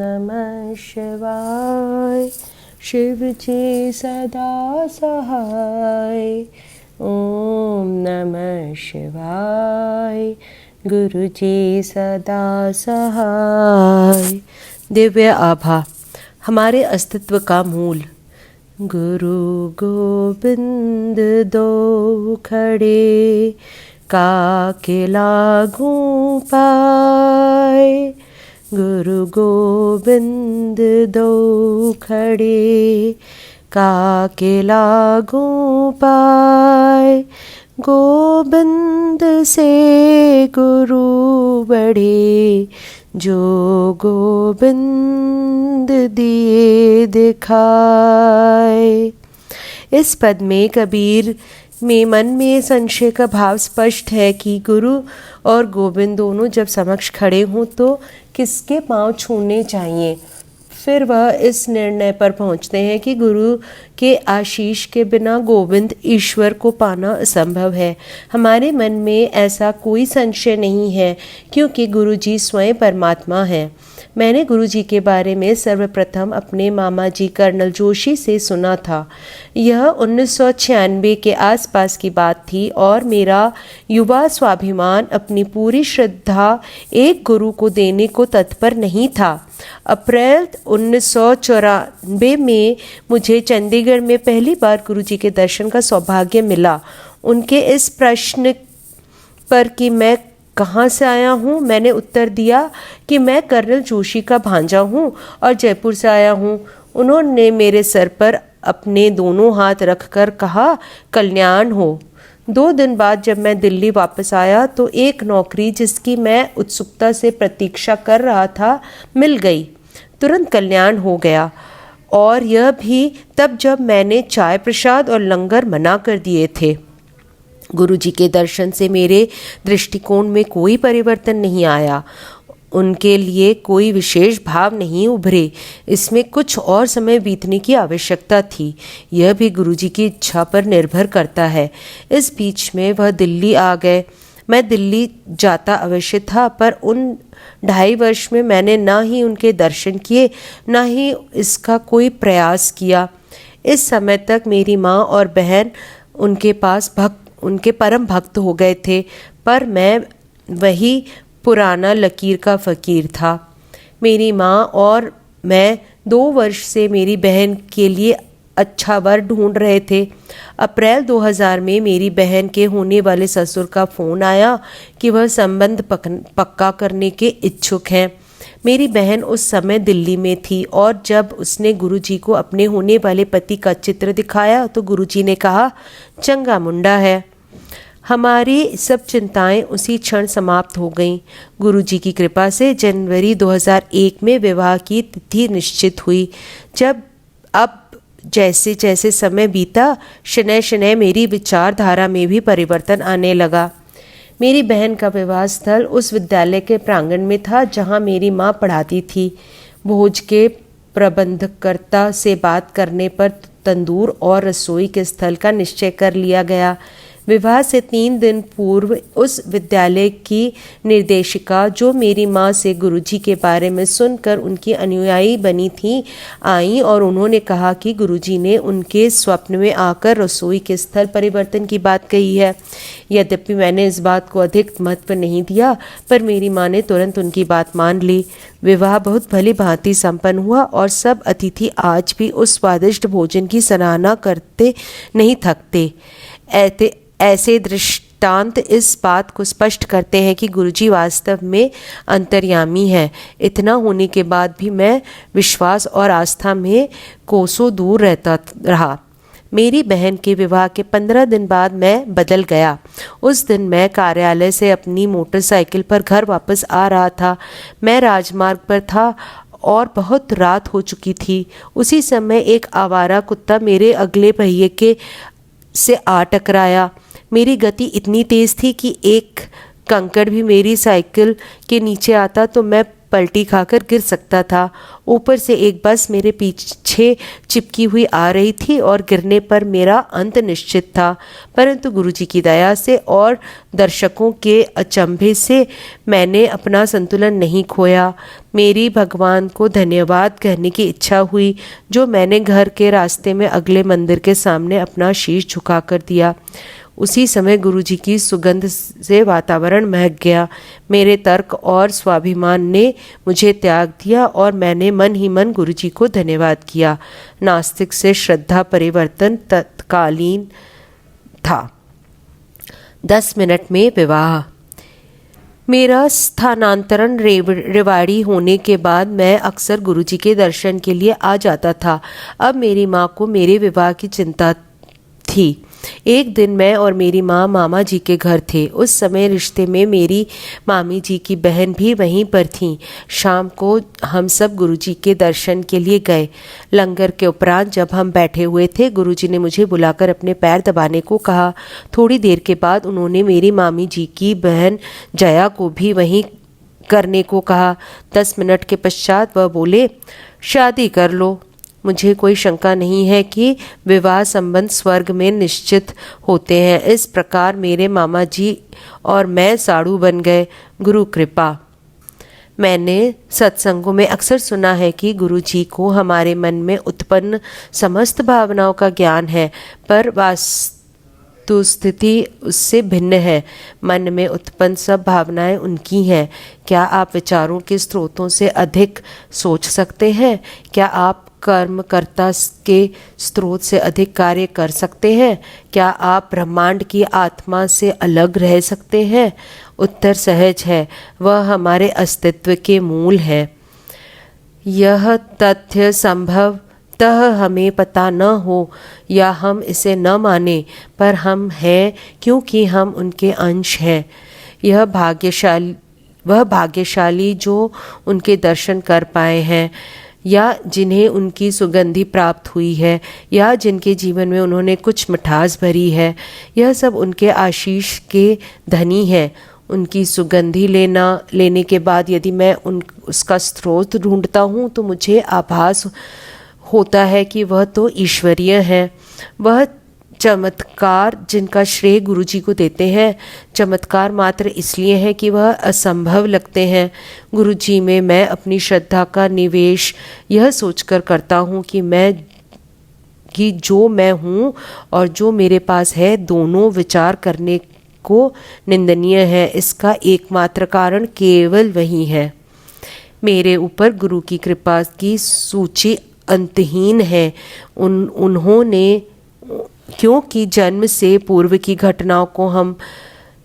नमः शिवाय। शिव जी सदा सहाय। ओम नमः शिवाय। गुरु जी सदा सहाय। दिव्य आभा, हमारे अस्तित्व का मूल। गुरु गोविंद दो खड़े, काके लागू पाए। गुरु गोविंद दो खड़े, काके लागू पाए। गोविंद से गुरु बढ़े, जो गोविंद दिए दिखाए। इस पद में कबीर में मन में संशय का भाव स्पष्ट है कि गुरु और गोविंद दोनों जब समक्ष खड़े हों तो किसके पांव छूने चाहिए। फिर वह इस निर्णय पर पहुंचते हैं कि गुरु के आशीष के बिना गोविंद ईश्वर को पाना असंभव है। हमारे मन में ऐसा कोई संशय नहीं है, क्योंकि गुरु जी स्वयं परमात्मा है। मैंने गुरु जी के बारे में सर्वप्रथम अपने मामा जी कर्नल जोशी से सुना था। यह 1996 के आसपास की बात थी और मेरा युवा स्वाभिमान अपनी पूरी श्रद्धा एक गुरु को देने को तत्पर नहीं था। अप्रैल 1994 में मुझे चंडीगढ़ में पहली बार गुरु जी के दर्शन का सौभाग्य मिला। उनके इस प्रश्न पर कि मैं कहाँ से आया हूँ, मैंने उत्तर दिया कि मैं कर्नल जोशी का भांजा हूँ और जयपुर से आया हूँ। उन्होंने मेरे सर पर अपने दोनों हाथ रखकर कहा, कल्याण हो। 2 दिन बाद जब मैं दिल्ली वापस आया तो एक नौकरी जिसकी मैं उत्सुकता से प्रतीक्षा कर रहा था मिल गई। तुरंत कल्याण हो गया, और यह भी तब जब मैंने चाय प्रसाद और लंगर मना कर दिए थे। गुरु जी के दर्शन से मेरे दृष्टिकोण में कोई परिवर्तन नहीं आया। उनके लिए कोई विशेष भाव नहीं उभरे। इसमें कुछ और समय बीतने की आवश्यकता थी। यह भी गुरु जी की इच्छा पर निर्भर करता है। इस बीच में वह दिल्ली आ गए। मैं दिल्ली जाता अवश्य था, पर उन 2.5 वर्ष में मैंने ना ही उनके दर्शन किए, ना ही इसका कोई प्रयास किया। इस समय तक मेरी माँ और बहन उनके परम भक्त हो गए थे, पर मैं वही पुराना लकीर का फ़कीर था। मेरी माँ और मैं 2 वर्ष से मेरी बहन के लिए अच्छा वर ढूंढ रहे थे। अप्रैल 2000 में मेरी बहन के होने वाले ससुर का फ़ोन आया कि वह संबंध पक्का करने के इच्छुक हैं। मेरी बहन उस समय दिल्ली में थी और जब उसने गुरुजी को अपने होने वाले पति का चित्र दिखाया तो गुरुजी ने कहा, चंगा मुंडा है। हमारी सब चिंताएं उसी क्षण समाप्त हो गईं। गुरुजी की कृपा से जनवरी 2001 में विवाह की तिथि निश्चित हुई। अब जैसे जैसे समय बीता, शनय शनय मेरी विचारधारा में भी परिवर्तन आने लगा। मेरी बहन का विवाह स्थल उस विद्यालय के प्रांगण में था जहां मेरी माँ पढ़ाती थी। भोज के प्रबंधकर्ता से बात करने पर तंदूर और रसोई के स्थल का निश्चय कर लिया गया। विवाह से 3 दिन पूर्व उस विद्यालय की निर्देशिका, जो मेरी माँ से गुरुजी के बारे में सुनकर उनकी अनुयायी बनी थी, आई और उन्होंने कहा कि गुरुजी ने उनके स्वप्न में आकर रसोई के स्थल परिवर्तन की बात कही है। यद्यपि मैंने इस बात को अधिक महत्व नहीं दिया, पर मेरी माँ ने तुरंत उनकी बात मान ली। विवाह बहुत भली भांति संपन्न हुआ और सब अतिथि आज भी उस स्वादिष्ट भोजन की सराहना करते नहीं थकते। ऐसे दृष्टांत इस बात को स्पष्ट करते हैं कि गुरुजी वास्तव में अंतर्यामी है। इतना होने के बाद भी मैं विश्वास और आस्था में कोसों दूर रहता रहा। मेरी बहन के विवाह के 15 दिन बाद मैं बदल गया। उस दिन मैं कार्यालय से अपनी मोटरसाइकिल पर घर वापस आ रहा था। मैं राजमार्ग पर था और बहुत रात हो चुकी थी। उसी समय एक आवारा कुत्ता मेरे अगले पहिए से आ टकराया। मेरी गति इतनी तेज़ थी कि एक कंकड़ भी मेरी साइकिल के नीचे आता तो मैं पलटी खाकर गिर सकता था। ऊपर से एक बस मेरे पीछे चिपकी हुई आ रही थी और गिरने पर मेरा अंत निश्चित था। परंतु गुरुजी की दया से और दर्शकों के अचंभे से मैंने अपना संतुलन नहीं खोया। मेरी भगवान को धन्यवाद कहने की इच्छा हुई जो मैंने घर के रास्ते में अगले मंदिर के सामने अपना शीश झुकाकर दिया। उसी समय गुरुजी की सुगंध से वातावरण महक गया। मेरे तर्क और स्वाभिमान ने मुझे त्याग दिया और मैंने मन ही मन गुरुजी को धन्यवाद किया। नास्तिक से श्रद्धा परिवर्तन तत्कालीन था। 10 मिनट में विवाह। मेरा स्थानांतरण रेवाड़ी होने के बाद मैं अक्सर गुरुजी के दर्शन के लिए आ जाता था। अब मेरी माँ को मेरे विवाह की चिंता थी। एक दिन मैं और मेरी माँ मामा जी के घर थे। उस समय रिश्ते में मेरी मामी जी की बहन भी वहीं पर थीं। शाम को हम सब गुरुजी के दर्शन के लिए गए। लंगर के उपरांत जब हम बैठे हुए थे, गुरुजी ने मुझे बुलाकर अपने पैर दबाने को कहा। थोड़ी देर के बाद उन्होंने मेरी मामी जी की बहन जया को भी वहीं करने को कहा। 10 मिनट के पश्चात वह बोले, शादी कर लो। मुझे कोई शंका नहीं है कि विवाह संबंध स्वर्ग में निश्चित होते हैं। इस प्रकार मेरे मामा जी और मैं साड़ू बन गए। गुरु कृपा। मैंने सत्संगों में अक्सर सुना है कि गुरु जी को हमारे मन में उत्पन्न समस्त भावनाओं का ज्ञान है, पर वस्तुस्थिति उससे भिन्न है। मन में उत्पन्न सब भावनाएं उनकी हैं। क्या आप विचारों के स्रोतों से अधिक सोच सकते हैं? क्या आप कर्मकर्ता के स्रोत से अधिक कार्य कर सकते हैं? क्या आप ब्रह्मांड की आत्मा से अलग रह सकते हैं? उत्तर सहज है, वह हमारे अस्तित्व के मूल है। यह तथ्य संभवतः हमें पता न हो या हम इसे न माने, पर हम हैं क्योंकि हम उनके अंश हैं। वह भाग्यशाली जो उनके दर्शन कर पाए हैं, या जिन्हें उनकी सुगंधि प्राप्त हुई है, या जिनके जीवन में उन्होंने कुछ मिठास भरी है। यह सब उनके आशीष के धनी है। उनकी सुगंधि लेने के बाद यदि मैं उसका स्रोत ढूंढता हूँ तो मुझे आभास होता है कि वह तो ईश्वरीय है। वह चमत्कार जिनका श्रेय गुरुजी को देते हैं, चमत्कार मात्र इसलिए है कि वह असंभव लगते हैं। गुरुजी में मैं अपनी श्रद्धा का निवेश यह सोचकर करता हूँ कि जो मैं हूँ और जो मेरे पास है, दोनों विचार करने को निंदनीय है। इसका एकमात्र कारण केवल वही है। मेरे ऊपर गुरु की कृपा की सूची अंतहीन है। उन्होंने, क्योंकि जन्म से पूर्व की घटनाओं को हम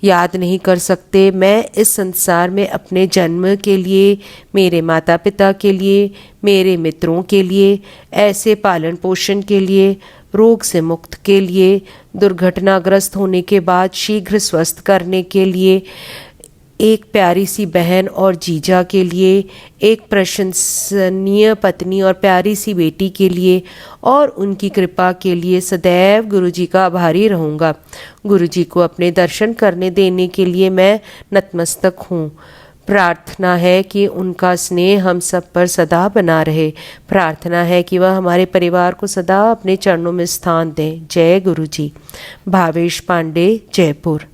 याद नहीं कर सकते, मैं इस संसार में अपने जन्म के लिए, मेरे माता पिता के लिए, मेरे मित्रों के लिए, ऐसे पालन पोषण के लिए, रोग से मुक्त के लिए, दुर्घटनाग्रस्त होने के बाद शीघ्र स्वस्थ करने के लिए, एक प्यारी सी बहन और जीजा के लिए, एक प्रशंसनीय पत्नी और प्यारी सी बेटी के लिए और उनकी कृपा के लिए सदैव गुरुजी का आभारी रहूँगा। गुरुजी को अपने दर्शन करने देने के लिए मैं नतमस्तक हूँ। प्रार्थना है कि उनका स्नेह हम सब पर सदा बना रहे। प्रार्थना है कि वह हमारे परिवार को सदा अपने चरणों में स्थान दें। जय गुरुजी। भावेश पांडे, जयपुर।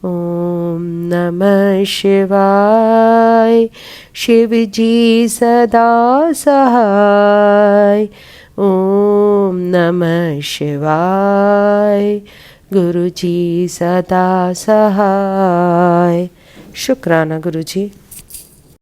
ओम नमः शिवाय। शिव जी सदा सहाय। ओम नमः शिवाय। गुरु जी सदा सहाय। शुक्राना गुरु जी।